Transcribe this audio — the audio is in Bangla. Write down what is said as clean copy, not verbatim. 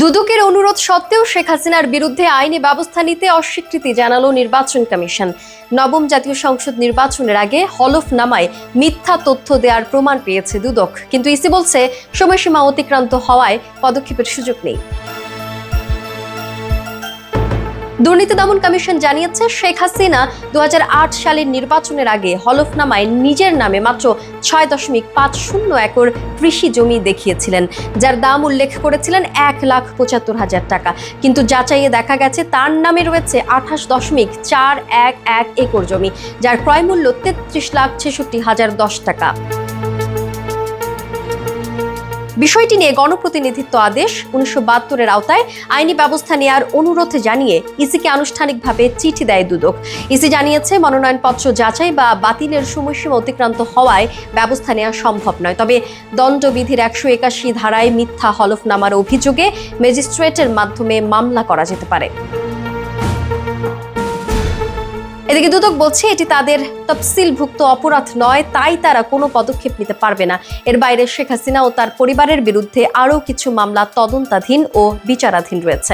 দুদকের অনুরোধ সত্ত্বেও শেখ হাসিনার বিরুদ্ধে আইনি ব্যবস্থা নিতে অস্বীকৃতি জানালো নির্বাচন কমিশন। নবম জাতীয় সংসদ নির্বাচনের আগে হলফনামায় মিথ্যা তথ্য দেওয়ার প্রমাণ পেয়েছে দুদক, কিন্তু ইসি বলছে সময়সীমা অতিক্রান্ত হওয়ায় পদক্ষেপের সুযোগ নেই। দুর্নীতি দমন কমিশন জানিয়েছে, শেখ হাসিনা 2008 সালের নির্বাচনের আগে হলফনামায় নিজের নামে মাত্র 6.50 একর কৃষি জমি দেখিয়েছিলেন, যার দাম উল্লেখ করেছিলেন 1,75,000 টাকা। কিন্তু যাচাইয়ে দেখা গেছে তার নামে রয়েছে 28.411 একর জমি, যার ক্রয় মূল্য 33,66,010 টাকা। বিষয়টি নিয়ে গণপ্রতিনিধিত্ব আদেশ 1972-এর আওতায় আইনি ব্যবস্থা নেওয়ার অনুরোধ জানিয়ে ইসিকে আনুষ্ঠানিকভাবে চিঠি দেয় দুদক। ইসি জানিয়েছে, মনোনয়নপত্র যাচাই বা বাতিলের সময়সীমা অতিক্রান্ত হওয়ায় ব্যবস্থা নেওয়া সম্ভব নয়। তবে দণ্ডবিধির 181 ধারায় মিথ্যা হলফনামার অভিযোগে ম্যাজিস্ট্রেটের মাধ্যমে মামলা করা যেতে পারে। এদিকে দুদক বলছে, এটি তাদের তফসিলভুক্ত অপরাধ নয়, তাই তারা কোনো পদক্ষেপ নিতে পারবে না। এর বাইরে শেখ হাসিনা ও তার পরিবারের বিরুদ্ধে আরও কিছু মামলা তদন্তাধীন ও বিচারাধীন রয়েছে।